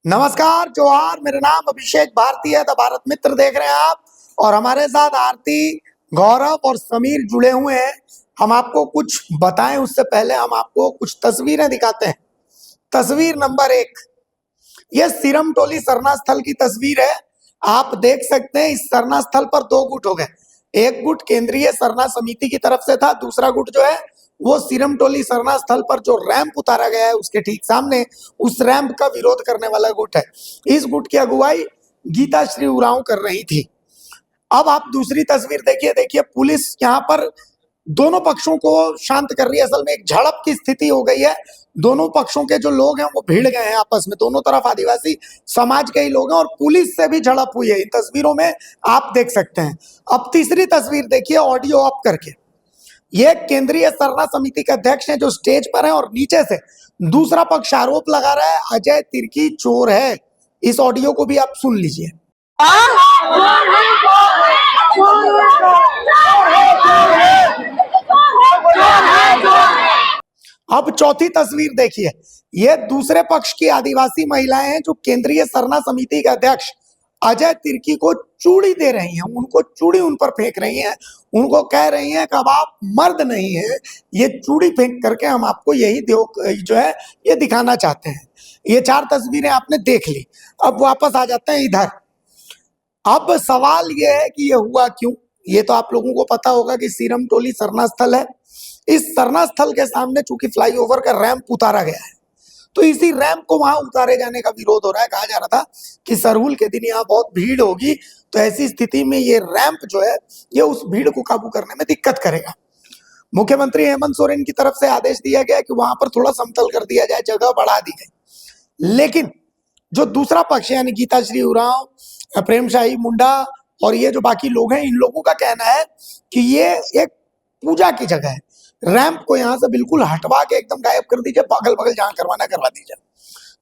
नमस्कार, जोहार। मेरा नाम अभिषेक भारती है। द भारत मित्र देख रहे हैं आप, और हमारे साथ आरती, गौरव और समीर जुड़े हुए हैं। हम आपको कुछ बताएं उससे पहले हम आपको कुछ तस्वीरें दिखाते हैं। तस्वीर नंबर 1, यह सिरम टोली सरना स्थल की तस्वीर है। आप देख सकते हैं इस सरना स्थल पर 2 गुट हो गए। एक गुट केंद्रीय सरना समिति की तरफ से था, दूसरा गुट जो है वो सिरम टोली सरना स्थल पर जो रैंप उतारा गया है उसके ठीक सामने उस रैंप का विरोध करने वाला गुट है। इस गुट की अगुवाई गीता श्री उरांव कर रही थी। अब आप दूसरी तस्वीर देखिए। देखिए पुलिस यहाँ पर दोनों पक्षों को शांत कर रही है। असल में एक झड़प की स्थिति हो गई है। दोनों पक्षों के जो लोग हैं वो भिड़ गए हैं आपस में। दोनों तरफ आदिवासी समाज के ही लोग हैं और पुलिस से भी झड़प हुई है। इन तस्वीरों में आप देख सकते हैं। अब तीसरी तस्वीर देखिए, ऑडियो ऑफ करके। ये केंद्रीय सरना समिति के अध्यक्ष हैं जो स्टेज पर हैं, और नीचे से दूसरा पक्ष आरोप लगा रहा है अजय तिर्की चोर है। इस ऑडियो को भी आप सुन लीजिए। अब चौथी तस्वीर देखिए। ये दूसरे पक्ष की आदिवासी महिलाएं हैं जो केंद्रीय सरना समिति के अध्यक्ष अजय तिर्की को चूड़ी दे रही हैं। उनको चूड़ी उन पर फेंक रही हैं। उनको कह रही हैं कि अब आप मर्द नहीं है, ये चूड़ी फेंक करके हम आपको यही जो है ये दिखाना चाहते हैं। ये 4 तस्वीरें आपने देख ली। अब वापस आ जाते हैं इधर। अब सवाल ये है कि ये हुआ क्यों। ये तो आप लोगों को पता होगा कि सिरम टोली सरना स्थल है। इस सरना स्थल के सामने चूंकि फ्लाईओवर का रैंप उतारा गया है, तो इसी रैंप को वहां उतारे जाने का विरोध हो रहा है। कहा जा रहा था कि सरहुल के दिन यहाँ बहुत भीड़ होगी, तो ऐसी स्थिति में ये रैंप जो है ये उस भीड़ को काबू करने में दिक्कत करेगा। मुख्यमंत्री हेमंत सोरेन की तरफ से आदेश दिया गया कि वहां पर थोड़ा समतल कर दिया जाए, जगह बढ़ा दी गई। लेकिन जो दूसरा पक्ष यानी गीता श्री उरांव, प्रेमशाही मुंडा और ये जो बाकी लोग हैं, इन लोगों का कहना है कि ये एक पूजा की जगह है। रैंप को यहाँ से बिल्कुल हटवा के एकदम गायब कर दीजिए, अगल बगल जहां करवाना करवा दीजिए।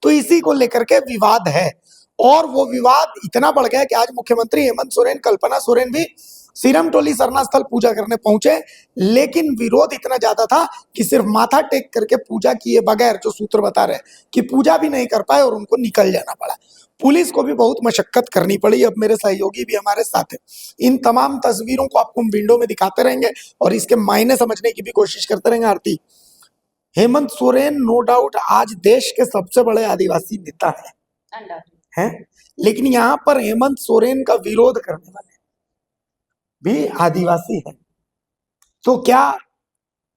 तो इसी को लेकर के विवाद है, और वो विवाद इतना बढ़ गया कि आज मुख्यमंत्री हेमंत सोरेन, कल्पना सोरेन भी सिरम टोली सरना स्थल पूजा करने पहुंचे। लेकिन विरोध इतना ज्यादा था कि सिर्फ माथा टेक करके पूजा किए बगैर, जो सूत्र बता रहे कि पूजा भी नहीं कर पाए और उनको निकल जाना पड़ा। पुलिस को भी बहुत मशक्कत करनी पड़ी। अब मेरे सहयोगी भी हमारे साथ हैं। इन तमाम तस्वीरों को आपको हम विंडो में दिखाते रहेंगे और इसके मायने समझने की भी कोशिश करते रहेंगे। आरती, हेमंत सोरेन नो डाउट आज देश के सबसे बड़े आदिवासी नेता हैं, लेकिन यहाँ पर हेमंत सोरेन का विरोध करने वाले भी आदिवासी हैं। तो क्या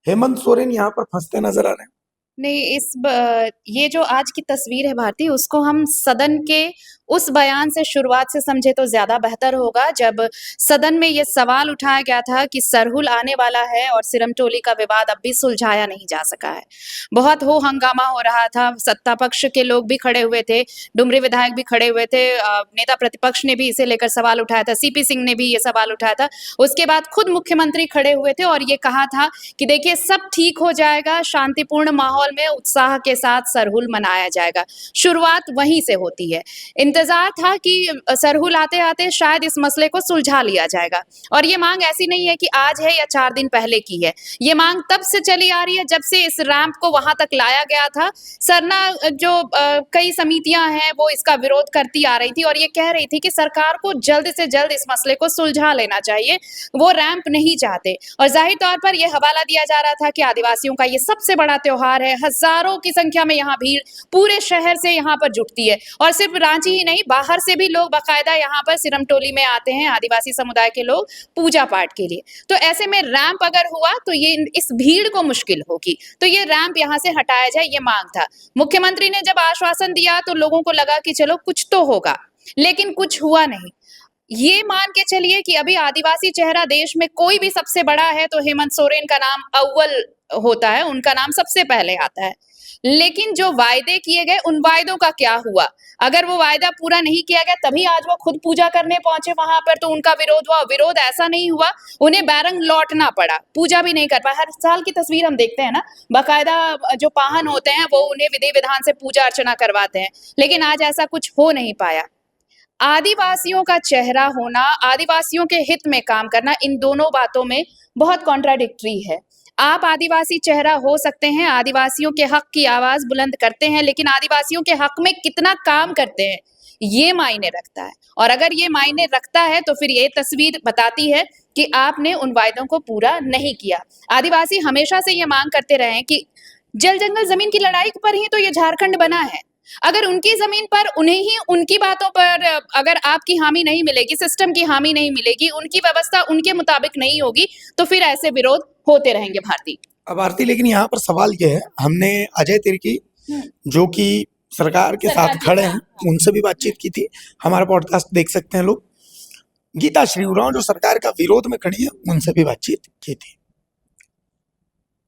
हेमंत सोरेन यहाँ पर फंसते नजर आ रहे हैं? नहीं, ये जो आज की तस्वीर है भारती, उसको हम सदन के उस बयान से शुरुआत से समझे तो ज्यादा बेहतर होगा, जब सदन में ये सवाल उठाया गया था कि सरहुल आने वाला है और सिरम टोली का विवाद अब भी सुलझाया नहीं जा सका है। बहुत हो हंगामा हो रहा था। सत्ता पक्ष के लोग भी खड़े हुए थे, डुमरी विधायक भी खड़े हुए थे, नेता प्रतिपक्ष ने भी इसे लेकर सवाल उठाया था, सीपी सिंह ने भी ये सवाल उठाया था। उसके बाद खुद मुख्यमंत्री खड़े हुए थे और ये कहा था कि देखिए सब ठीक हो जाएगा, शांतिपूर्ण माहौल में उत्साह के साथ सरहुल मनाया जाएगा। शुरुआत वहीं से होती है। इंतजार था कि सरहुल आते आते शायद इस मसले को सुलझा लिया जाएगा, और ये मांग ऐसी नहीं है कि आज है या 4 दिन पहले की है। ये मांग तब से चली आ रही है जब से इस रैंप को वहां तक लाया गया था। सरना जो कई समितियां हैं वो इसका विरोध करती आ रही थी और ये कह रही थी कि सरकार को जल्द से जल्द इस मसले को सुलझा लेना चाहिए, वो रैंप नहीं चाहते। और जाहिर तौर पर यह हवाला दिया जा रहा था कि आदिवासियों का ये सबसे बड़ा त्योहार है, हजारों की संख्या में यहाँ भीड़ पूरे शहर से यहाँ पर जुटती है, और सिर्फ रांची ही नहीं, बाहर से भी लोग बाकायदा यहाँ पर सिरम टोली में आते हैं, आदिवासी समुदाय के लोग पूजा पाठ के लिए। तो ऐसे में रैंप अगर हुआ तो ये इस भीड़ को मुश्किल होगी, तो ये रैंप यहाँ से हटाया जाए, ये मांग था। मुख्यमंत्री ने जब आश्वासन दिया तो लोगों को लगा कि चलो कुछ तो होगा, लेकिन कुछ हुआ नहीं। ये मान के चलिए कि अभी आदिवासी चेहरा देश में कोई भी सबसे बड़ा है तो हेमंत सोरेन का नाम अव्वल होता है, उनका नाम सबसे पहले आता है। लेकिन जो वायदे किए गए, उन वायदों का क्या हुआ? अगर वो वायदा पूरा नहीं किया गया तभी आज वो खुद पूजा करने पहुंचे वहां पर, तो उनका विरोध हुआ। विरोध ऐसा नहीं हुआ, उन्हें बैरंग लौटना पड़ा, पूजा भी नहीं कर पाए। हर साल की तस्वीर हम देखते हैं ना, बाकायदा जो पाहन होते हैं वो उन्हें विधि विधान से पूजा अर्चना करवाते हैं, लेकिन आज ऐसा कुछ हो नहीं पाया। आदिवासियों का चेहरा होना, आदिवासियों के हित में काम करना, इन दोनों बातों में बहुत कॉन्ट्राडिक्टरी है। आप आदिवासी चेहरा हो सकते हैं, आदिवासियों के हक की आवाज बुलंद करते हैं, लेकिन आदिवासियों के हक में कितना काम करते हैं, ये मायने रखता है। और अगर ये मायने रखता है तो फिर ये तस्वीर बताती है कि आपने उन वायदों को पूरा नहीं किया। आदिवासी हमेशा से ये मांग करते रहे हैं कि जल जंगल जमीन की लड़ाई पर ही तो ये झारखंड बना है। अगर उनकी जमीन पर उन्हें ही उनकी बातों पर अगर आपकी हामी नहीं मिलेगी, सिस्टम की हामी नहीं मिलेगी, उनकी व्यवस्था उनके मुताबिक नहीं होगी, तो फिर ऐसे विरोध होते रहेंगे भारती। अब आरती, लेकिन यहाँ पर सवाल ये है, हमने अजय तिर्की जो कि सरकार के सरकार साथ के खड़े साथ, हैं उनसे भी बातचीत की थी। हमारा पॉडकास्ट देख सकते हैं लोग। गीता श्री उरांव जो सरकार का विरोध में खड़ी है उनसे भी बातचीत की थी।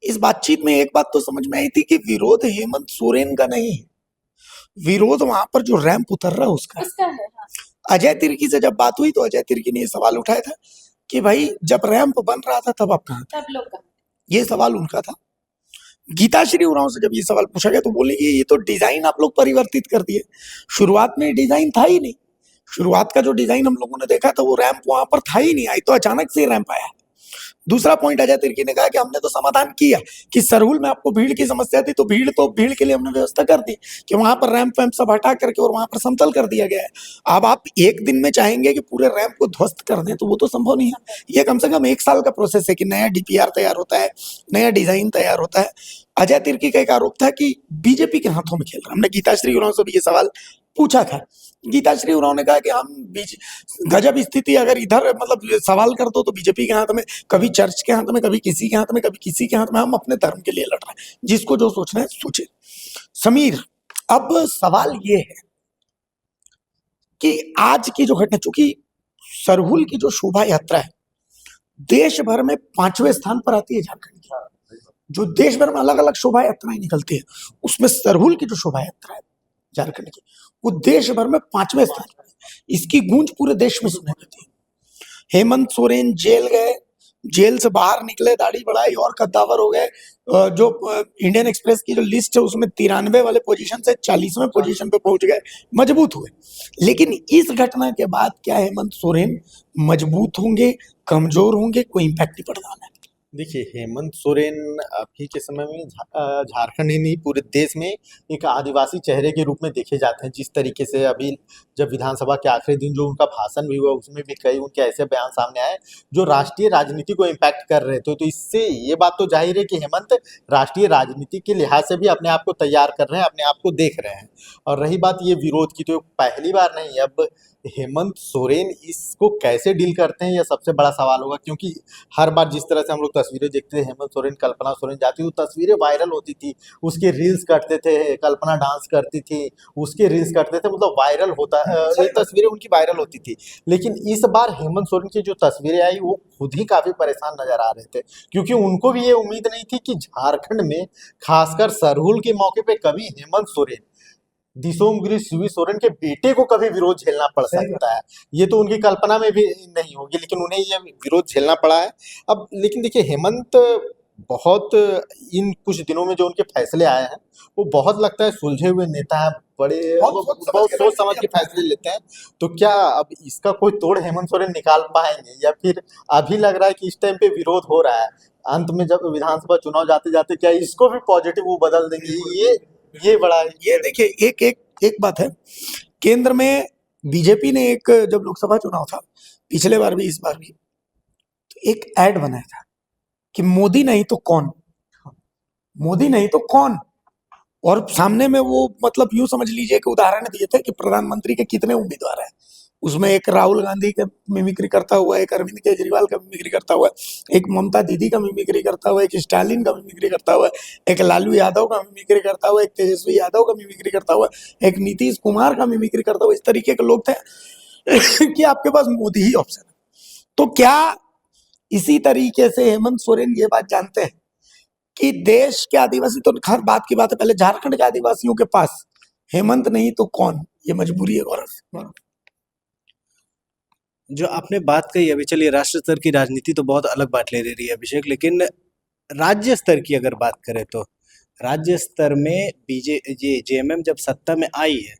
इस बातचीत में एक बात तो समझ में आई थी कि विरोध हेमंत सोरेन का नहीं है, विरोध वहां पर जो रैंप उतर रहा है उसका है। उसका है, हाँ। अजय तिर्की से जब बात हुई तो अजय तिर्की ने ये सवाल उठाया था कि भाई जब रैंप बन रहा था तब आप कहाँ थे, सब लोग का। ये सवाल उनका था। गीता श्री उरांव से जब ये सवाल पूछा गया तो बोले कि ये तो डिजाइन आप लोग परिवर्तित कर दिए, शुरुआत में डिजाइन था ही नहीं। शुरुआत का जो डिजाइन हम लोगों ने देखा था वो रैंप वहां पर था ही नहीं, आई तो अचानक से रैंप आया। दूसरा पॉइंट अजय तिर्की ने कहा कि हमने तो समाधान किया कि सरहुल में आपको भीड़ की समस्या थी तो भीड़ के लिए हमने व्यवस्था कर दी कि वहां पर रैंप वैम्प सब हटा करके और वहां पर समतल कर दिया गया है। अब आप एक दिन में चाहेंगे कि पूरे रैंप को ध्वस्त कर दें तो वो तो संभव नहीं है। ये कम से कम 1 साल का प्रोसेस है कि नया डीपीआर तैयार होता है, नया डिजाइन तैयार होता है। अजय तिर्की का एक आरोप था कि बीजेपी के हाथों में खेल रहा है। हमने गीता श्री उरांव से भी ये सवाल पूछा था। गीता श्री उरांव ने कहा कि हम गजब स्थिति अगर इधर मतलब सवाल कर दो तो बीजेपी के हाथ में, कभी चर्च के हाथ में, कभी किसी के हाथ में, कभी किसी के हाथ में, हम अपने धर्म के लिए लड़ रहे हैं, जिसको जो सोचना है सोचे। समीर, अब सवाल ये है कि आज की जो घटना, चूंकि सरहुल की जो शोभा यात्रा है देश भर में 5वें स्थान पर आती है झारखंड की। जो देश भर में अलग अलग शोभा यात्राएं निकलती है उसमें सरहुल की जो शोभा यात्रा है झारखंड की वो देश भर में 5वें स्थान पर है। इसकी गूंज पूरे देश में सुनाई देती है। हेमंत सोरेन जेल गए, जेल से बाहर निकले, दाढ़ी बढ़ाई और कद्दावर हो गए। जो इंडियन एक्सप्रेस की जो लिस्ट है उसमें 93 वाले पोजीशन से 40वें पोजीशन पे पहुंच गए, मजबूत हुए। लेकिन इस घटना के बाद क्या हेमंत सोरेन मजबूत होंगे, कमजोर होंगे, कोई इम्पैक्ट नहीं पड़ने वाला है। देखिए, हेमंत सोरेन अभी के समय में झारखंड ही नहीं पूरे देश में एक आदिवासी चेहरे के रूप में देखे जाते हैं। जिस तरीके से अभी जब विधानसभा के आखिरी दिन जो उनका भाषण भी हुआ उसमें भी कई उनके ऐसे बयान सामने आए जो राष्ट्रीय राजनीति को इम्पैक्ट कर रहे थे। तो इससे ये बात तो जाहिर है कि हेमंत राष्ट्रीय राजनीति के लिहाज से भी अपने आप को तैयार कर रहे हैं, अपने आप को देख रहे हैं। और रही बात ये विरोध की, तो पहली बार नहीं, अब हेमंत सोरेन इसको कैसे डील करते हैं यह सबसे बड़ा सवाल होगा। क्योंकि हर बार जिस तरह से हम लोग तस्वीरें देखते थे, हेमंत सोरेन, कल्पना सोरेन जाती, वो तस्वीरें वायरल होती थी, उसके रील्स करते थे, कल्पना डांस करती थी, उसके रील्स करते थे, मतलब वायरल होता ये तस्वीरें उनकी वायरल होती थी। लेकिन इस बार हेमंत सोरेन की जो तस्वीरें आई वो खुद ही काफी परेशान नजर आ रहे थे, क्योंकि उनको भी ये उम्मीद नहीं थी कि झारखंड में खासकर सरहुल के मौके पे कभी हेमंत सोरेन, दिसोम गिरी शिवी सोरेन के बेटे को कभी विरोध झेलना पड़ सकता है। ये तो उनकी कल्पना में भी नहीं होगी, लेकिन उन्हें ये विरोध झेलना पड़ा है। अब लेकिन देखिए, हेमंत बहुत इन कुछ दिनों में जो उनके फैसले आए हैं वो बहुत लगता है सुलझे हुए नेता है, बड़े बहुत सोच समझ के फैसले लेते हैं। तो क्या अब इसका कोई तोड़ हेमंत सोरेन निकाल पाएंगे, या फिर अभी लग रहा है कि इस टाइम पे विरोध हो रहा है, अंत में जब विधानसभा चुनाव जाते जाते क्या इसको भी पॉजिटिव वो बदल देंगे? ये बड़ा है। ये देखिए, एक बात है, केंद्र में बीजेपी ने एक, जब लोकसभा चुनाव था पिछले बार भी इस बार भी, तो एक ऐड बनाया था कि मोदी नहीं तो कौन, मोदी नहीं तो कौन। और सामने में वो मतलब यूं समझ लीजिए कि उदाहरण दिए थे कि प्रधानमंत्री के कितने उम्मीदवार हैं। उसमें एक राहुल गांधी का मिमिक्री करता हुआ, एक अरविंद केजरीवाल का मिमिक्री करता हुआ, एक ममता दीदी का मिमिक्री करता हुआ, एक स्टालिन का मिमिक्री करता हुआ, एक लालू यादव का मिमिक्री करता हुआ, एक तेजस्वी यादव का मिमिक्री करता हुआ, एक नीतीश कुमार का मिमिक्री करता हुआ। इस तरीके के लोग थे कि आपके पास मोदी ही ऑप्शन है। तो क्या इसी तरीके से हेमंत सोरेन ये बात जानते हैं कि देश के आदिवासी, तो हर बात की बात है, पहले झारखंड के आदिवासियों के पास हेमंत नहीं तो कौन, ये मजबूरी है। गौरव, जो आपने बात कही अभी, चलिए राष्ट्र स्तर की राजनीति तो बहुत अलग बात ले रही है अभिषेक, लेकिन राज्य स्तर की अगर बात करें तो राज्य स्तर में जेएमएम जब सत्ता में आई है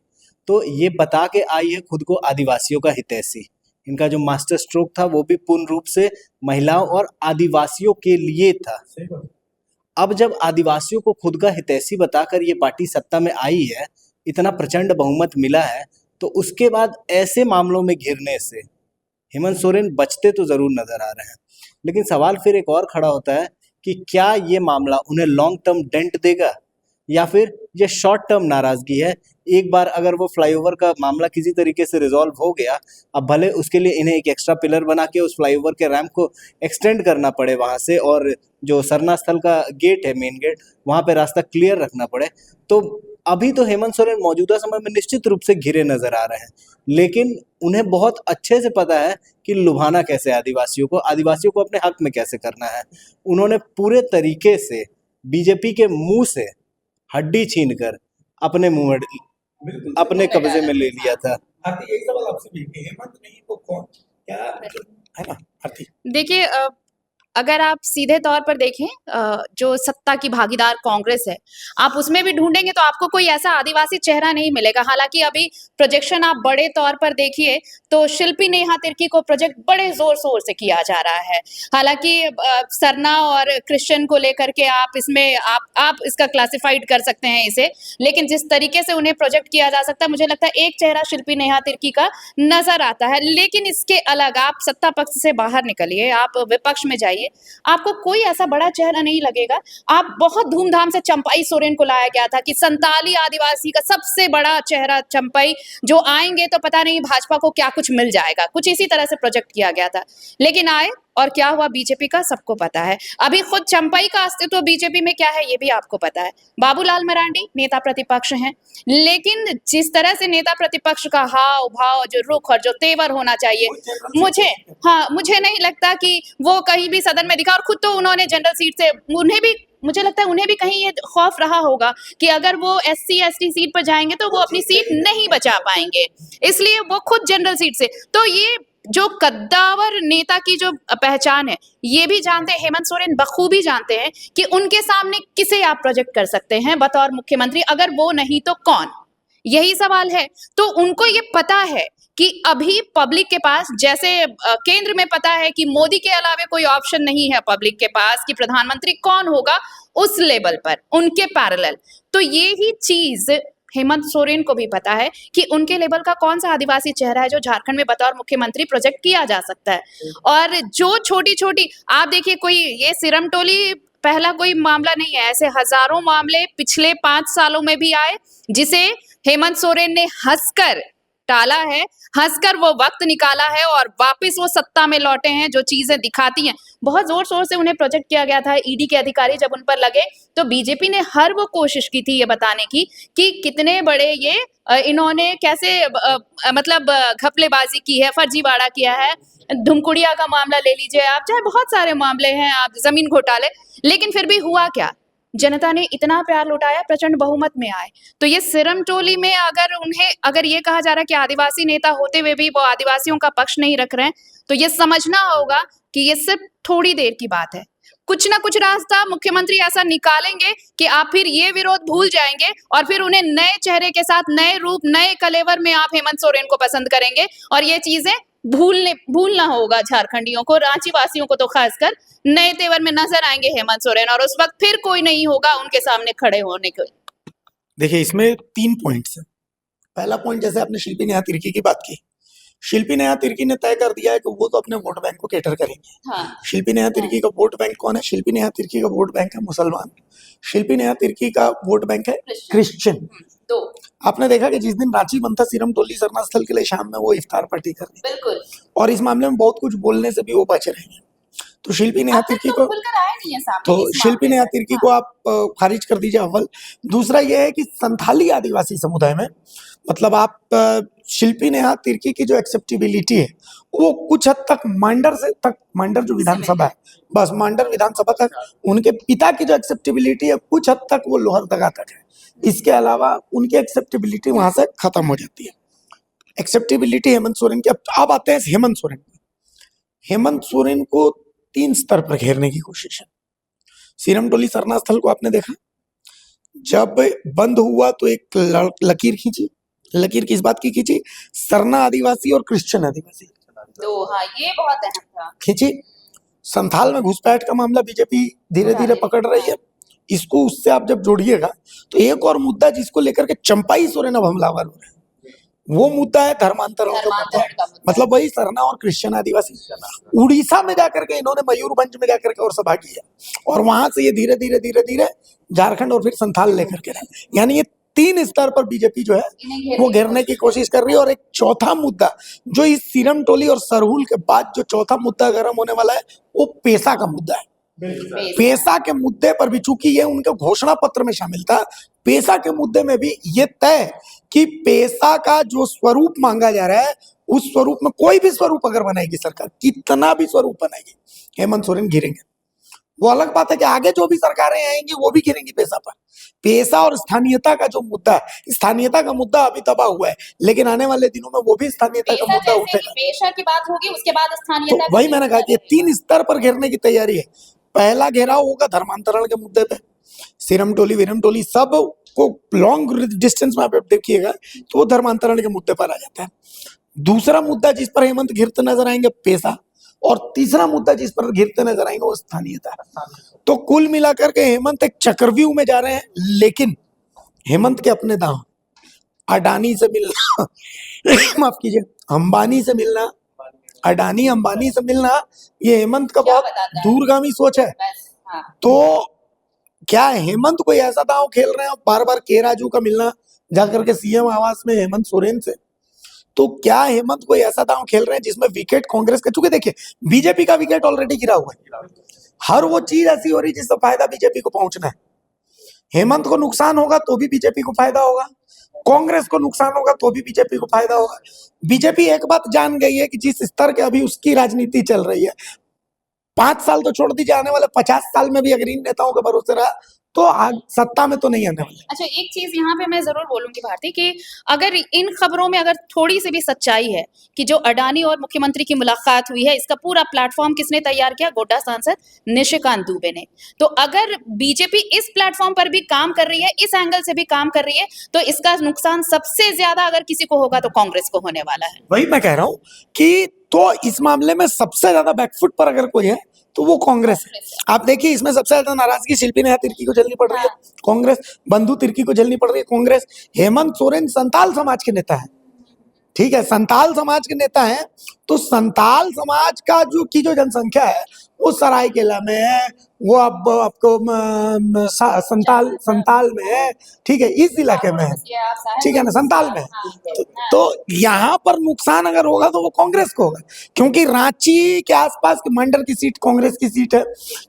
तो ये बता के आई है खुद को आदिवासियों का हितैषी। इनका जो मास्टर स्ट्रोक था वो भी पूर्ण रूप से महिलाओं और आदिवासियों के लिए था। अब जब आदिवासियों को खुद का हितैषी बताकर ये पार्टी सत्ता में आई है, इतना प्रचंड बहुमत मिला है, तो उसके बाद ऐसे मामलों में घिरने से हेमंत सोरेन बचते तो जरूर नजर आ रहे हैं। लेकिन सवाल फिर एक और खड़ा होता है कि क्या ये मामला उन्हें लॉन्ग टर्म डेंट देगा या फिर ये शॉर्ट टर्म नाराजगी है। एक बार अगर वो फ्लाईओवर का मामला किसी तरीके से रिजॉल्व हो गया, अब भले उसके लिए इन्हें एक एक्स्ट्रा पिलर बना के उस फ्लाईओवर के रैंप को एक्सटेंड करना पड़े वहां से, और जो सरना स्थल का गेट है, मेन गेट, वहां पे रास्ता क्लियर रखना पड़े, तो अभी तो हेमंत सोरेन मौजूदा समय में निश्चित रूप से घिरे नजर आ रहे हैं। लेकिन उन्हें बहुत अच्छे से पता है कि लुभाना कैसे आदिवासियों को अपने हक में कैसे करना है। उन्होंने पूरे तरीके से बीजेपी के मुंह से हड्डी छीनकर अपने मुंह में, अपने कब्जे में ले लिया था। आरती, यही सवाल आपसे भी कि हेमंत नहीं तो कौन, क्या है ना आरती? देखिए, अगर आप सीधे तौर पर देखें, जो सत्ता की भागीदार कांग्रेस है, आप उसमें भी ढूंढेंगे तो आपको कोई ऐसा आदिवासी चेहरा नहीं मिलेगा। हालांकि अभी प्रोजेक्शन आप बड़े तौर पर देखिए तो शिल्पी नेहा तिर्की को प्रोजेक्ट बड़े जोर शोर से किया जा रहा है। हालांकि सरना और क्रिश्चियन को लेकर के आप इसमें आप इसका क्लासिफाइड कर सकते हैं इसे, लेकिन जिस तरीके से उन्हें प्रोजेक्ट किया जा सकता है, मुझे लगता है एक चेहरा शिल्पी नेहा तिर्की का नजर आता है। लेकिन इसके अलग आप सत्ता पक्ष से बाहर निकलिए, आप विपक्ष में जाइए, आपको कोई ऐसा बड़ा चेहरा नहीं लगेगा। आप बहुत धूमधाम से चंपाई सोरेन को लाया गया था कि संताली आदिवासी का सबसे बड़ा चेहरा चंपाई, जो आएंगे तो पता नहीं भाजपा को क्या कुछ मिल जाएगा, कुछ इसी तरह से प्रोजेक्ट किया गया था। लेकिन आए और क्या हुआ बीजेपी का सबको पता है। अभी खुद चंपाई का अस्तित्व बीजेपी में क्या है ये भी आपको पता है। बाबूलाल मरांडी नेता प्रतिपक्ष हैं, लेकिन जिस तरह से नेता प्रतिपक्ष का हाव भाव, जो रुख और जो तेवर होना चाहिए, मुझे नहीं लगता कि वो कहीं भी सदन में दिखा। और खुद तो उन्होंने जनरल सीट से, मुझे लगता है उन्हें भी कहीं ये खौफ रहा होगा कि अगर वो SC ST सीट पर जाएंगे तो वो अपनी सीट नहीं बचा पाएंगे, इसलिए वो खुद जनरल सीट से। तो ये जो कद्दावर नेता की जो पहचान है, ये भी जानते हैं, हेमंत सोरेन बखूबी जानते हैं कि उनके सामने किसे आप प्रोजेक्ट कर सकते हैं बतौर मुख्यमंत्री, अगर वो नहीं तो कौन, यही सवाल है। तो उनको ये पता है कि अभी पब्लिक के पास, जैसे केंद्र में पता है कि मोदी के अलावा कोई ऑप्शन नहीं है पब्लिक के पास कि प्रधानमंत्री कौन होगा, उस लेवल पर उनके पैरेलल, तो ये ही चीज हेमंत सोरेन को भी पता है कि उनके लेवल का कौन सा आदिवासी चेहरा है जो झारखंड में बतौर मुख्यमंत्री प्रोजेक्ट किया जा सकता है। और जो छोटी छोटी आप देखिए, कोई ये सिरम टोली पहला कोई मामला नहीं है, ऐसे हजारों मामले पिछले 5 सालों में भी आए, जिसे हेमंत सोरेन ने हंसकर टाला है, हंसकर वो वक्त निकाला है और वापस वो सत्ता में लौटे हैं। जो चीजें दिखाती हैं, बहुत जोर शोर से उन्हें प्रोजेक्ट किया गया था, ईडी के अधिकारी जब उन पर लगे तो बीजेपी ने हर वो कोशिश की थी ये बताने की कि कितने बड़े ये इन्होंने कैसे मतलब घपलेबाजी की है, फर्जीवाड़ा किया है। धुमकुड़िया का मामला ले लीजिए आप, चाहे बहुत सारे मामले हैं, आप जमीन घोटाले, लेकिन फिर भी हुआ क्या, जनता ने इतना प्यार लुटाया, प्रचंड बहुमत में आए। तो ये सिरम टोली में अगर ये कहा जा रहा है कि आदिवासी नेता होते हुए भी वो आदिवासियों का पक्ष नहीं रख रहे हैं, तो ये समझना होगा कि ये सिर्फ थोड़ी देर की बात है। कुछ ना कुछ रास्ता मुख्यमंत्री ऐसा निकालेंगे कि आप फिर ये विरोध भूल जाएंगे और फिर उन्हें नए चेहरे के साथ, नए रूप, नए कलेवर में आप हेमंत सोरेन को पसंद करेंगे, और ये चीजें भूलना होगा झारखंडियों को, रांची वासियों को तो खासकर। नए तेवर में नजर आएंगे हेमंत सोरेन और उस वक्त फिर कोई नहीं होगा उनके सामने खड़े होने को। देखिए, इसमें 3 पॉइंट्स हैं। पहला पॉइंट, जैसे आपने शिल्पी नेहा तिर्की की बात की, शिल्पी नेहा तिर्की ने तय कर दिया है कि वो तो अपने वोट बैंक को कैटर करेंगे। हाँ। शिल्पी नेहा तिर्की का वोट बैंक कौन है? शिल्पी नेहा तिर्की का वोट बैंक है मुसलमान। शिल्पी नेहा तिर्की का वोट बैंक है क्रिश्चियन। तो आपने देखा कि जिस दिन रांची बंद था, सिरम टोली सरना स्थल के लिए शाम में वो इफ्तार पार्टी कर रही, बिल्कुल, और इस मामले में बहुत कुछ बोलने से भी वो बचे रहे हैं। तो शिल्पी नेहा तिर्की को शिल्पी नेहा तिर्की को आप खारिज कर दीजिए, अव्वल। दूसरा ये है कि संथाली आदिवासी समुदाय में, मतलब आप शिल्पी नेहा तिर्की की जो एक्सेप्टेबिलिटी है वो कुछ हद तक मांडर जो विधानसभा है, बस मांडर विधानसभा तक, उनके पिता की जो एक्सेप्टेबिलिटी है कुछ हद तक वो लोहरदगा तक है। इसके अलावा उनकी एक्सेप्टेबिलिटी वहां से खत्म हो जाती है। एक्सेप्टेबिलिटी हेमंत सोरेन की। अब आते हैं हेमंत सोरेन पर। हेमंत सोरेन को 3 स्तर पर घेरने की कोशिश है। सिरम टोली सरना स्थल को आपने देखा, जब बंद हुआ तो एक लकीर खींची। लकीर किस बात की खींची? सरना आदिवासी और क्रिश्चियन आदिवासी, तो हाँ, ये बहुत अहम था। खींची। संथाल में घुसपैठ का मामला बीजेपी धीरे धीरे पकड़ रही है। इसको उससे आप जब जोड़िएगा तो एक और मुद्दा जिसको लेकर के चंपाई सोरेन अब हमलावर हो रहे हैं, वो मुद्दा है धर्मांतरण का मुद्दा। मतलब वही सरना और क्रिश्चियन आदिवासी। उड़ीसा में जाकर के इन्होंने मयूरभंज में जाकर के और सभा की है, और वहां से ये धीरे धीरे धीरे धीरे झारखंड और फिर संथाल लेकर के रहे। यानी ये 3 स्तर पर बीजेपी जो है वो घेरने की कोशिश कर रही है। और एक चौथा मुद्दा जो इस सीरम टोली और सरहुल के बाद जो चौथा मुद्दा गर्म होने वाला है वो पेशा का मुद्दा है। पेशा के मुद्दे पर भी, चूंकि ये उनके घोषणा पत्र में शामिल था, पेशा के मुद्दे में भी ये तय कि पेशा का जो स्वरूप मांगा जा रहा है उस स्वरूप में कोई भी स्वरूप अगर बनाएगी सरकार, कितना भी स्वरूप बनाएगी, हेमंत सोरेन गिरेंगे। वो अलग बात है कि आगे जो भी सरकारें आएंगी वो भी गिरेंगी पेशा पर। पेशा और स्थानीयता का जो मुद्दा है, स्थानीयता का मुद्दा अभी तबाह हुआ है, लेकिन आने वाले दिनों में वो भी स्थानीयता का मुद्दा उठेगा। पेशा की बात होगी, उसके बाद स्थानीयता। तो वही मैंने कहा कि 3 स्तर पर घेरने की तैयारी है। पहला घेराव होगा धर्मांतरण के मुद्दे पे, सीरम टोली वीरम टोली सब को लॉन्ग डिस्टेंस में आप देखिएगा तो वो धर्मांतरण के मुद्दे पर आ जाता है। दूसरा मुद्दा जिस पर हेमंत घिरते नजर आएंगे पेशा, और तीसरा मुद्दा जिस पर घिरते नजर आएंगे वो स्थानीयता। तो कुल मिलाकर के हेमंत एक चक्रव्यूह में जा रहे हैं, लेकिन हेमंत के अपने दांव, अडानी से मिलना माफ कीजिए, अंबानी से मिलना, अडानी अंबानी से मिलना, ये हेमंत का बहुत दूरगामी सोच है। तो क्या हेमंत कोई ऐसा दांव खेल रहे हैं बार बार के राजू का मिलना जाकर के सीएम आवास में हेमंत सोरेन से? तो क्या हेमंत कोई ऐसा दांव खेल रहे हैं जिसमें विकेट कांग्रेस का, चूंकि देखिए बीजेपी का विकेट ऑलरेडी गिरा हुआ है, हर वो चीज ऐसी हो रही जिससे फायदा बीजेपी को पहुंचना है। हेमंत को नुकसान होगा तो भी बीजेपी को फायदा होगा, कांग्रेस को नुकसान होगा तो भी बीजेपी को फायदा होगा। बीजेपी एक बात जान गई है कि जिस स्तर के अभी उसकी राजनीति चल रही है, 5 साल तो छोड़ दीजिए, आने वाले 50 साल में भी अगर इन नेताओं के भरोसे रहा तो सत्ता में तो नहीं आने वाले। अच्छा, एक चीज यहाँ पे मैं जरूर बोलूंगी भारती कि अगर इन खबरों में अगर थोड़ी सी भी सच्चाई है कि जो अडानी और मुख्यमंत्री की मुलाकात हुई है, इसका पूरा प्लेटफॉर्म किसने तैयार किया? गोड्डा सांसद निशिकांत दुबे ने। तो अगर बीजेपी इस प्लेटफॉर्म पर भी काम कर रही है, इस एंगल से भी काम कर रही है, तो इसका नुकसान सबसे ज्यादा अगर किसी को होगा तो कांग्रेस को होने वाला है। वही मैं कह रहा हूँ कि तो इस मामले में सबसे ज्यादा बैकफुट पर अगर कोई है तो वो कांग्रेस है। आप देखिए इसमें सबसे ज्यादा नाराजगी शिल्पी नेहा तिर्की को झेलनी पड़ रही है, कांग्रेस, बंधु तिर्की को झेलनी पड़ रही है, कांग्रेस। हेमंत सोरेन संताल समाज के नेता है, ठीक है, संताल समाज के नेता है। तो संताल समाज का जो जनसंख्या है वो सरायकेला में है, वो अब आपको संताल में है, ठीक है, इस इलाके में है, ठीक है ना, संताल में है। तो यहाँ पर नुकसान अगर होगा तो वो कांग्रेस को होगा, क्योंकि रांची के आसपास के मंडल की सीट कांग्रेस की सीट है,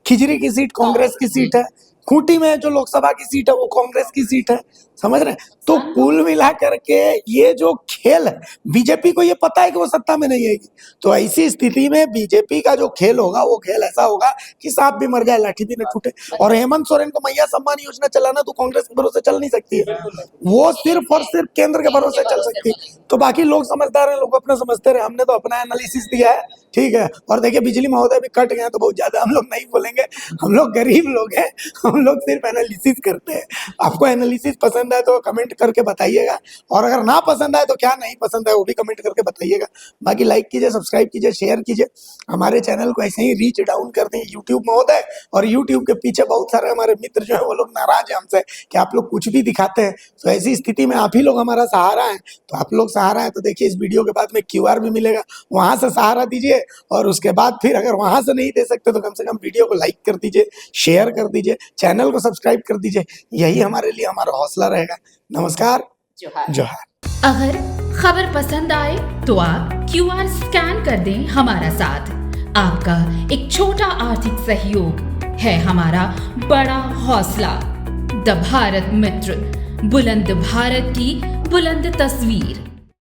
खिजरी की सीट कांग्रेस की सीट है, खूंटी में जो लोकसभा की सीट है वो कांग्रेस की सीट है, समझ रहे हैं? तो कुल मिला करके ये जो खेल है, बीजेपी को ये पता है कि वो सत्ता में नहीं आएगी, तो ऐसी स्थिति में बीजेपी का जो खेल होगा वो खेल ऐसा होगा कि सांप भी मर जाए लाठी भी न टूटे। और हेमंत सोरेन को मैया सम्मान योजना चलाना तो कांग्रेस के भरोसे चल नहीं सकती है, वो सिर्फ और सिर्फ केंद्र के भरोसे चल सकती है। तो बाकी लोग समझदार हैं, लोग अपना समझते रहे, हमने तो अपना एनालिसिस दिया है, ठीक है। और देखिए बिजली महोदय भी कट गए तो बहुत ज्यादा हम लोग नहीं बोलेंगे, हम लोग गरीब लोग हैं, हम लोग सिर्फ एनालिसिस करते हैं। आपको एनालिसिस पसंद है तो कमेंट करके बताइएगा, और अगर ना पसंद आए तो क्या नहीं पसंद है वो भी कमेंट करके बताइएगा। बाकी लाइक कीजिए, सब्सक्राइब कीजिए, शेयर कीजिए, हमारे चैनल को ऐसे ही रीच डाउन कर दें यूट्यूब महोदय। और यूट्यूब के पीछे बहुत सारे हमारे मित्र जो है वो लोग नाराज हैं हमसे कि आप लोग कुछ भी दिखाते हैं। तो ऐसी स्थिति में आप ही लोग हमारा सहारा है, तो आप लोग सहारा है तो देखिए इस वीडियो के बाद में QR भी मिलेगा, वहां से सहारा दीजिए। और उसके बाद फिर अगर वहां से नहीं दे सकते तो कम से कम वीडियो को लाइक कर दीजिए, शेयर कर दीजिए, चैनल को सब्सक्राइब कर दीजिए, यही हमारे लिए हमारा हौसला रहेगा। नमस्कार, जोहार। अगर खबर पसंद आए तो आप QR स्कैन कर दें हमारा साथ। आपका एक छोटा आर्थिक सहयोग है हमारा बड़ा हौसला। द भारत मित्र, बुलंद भारत की बुलंद तस्वीर।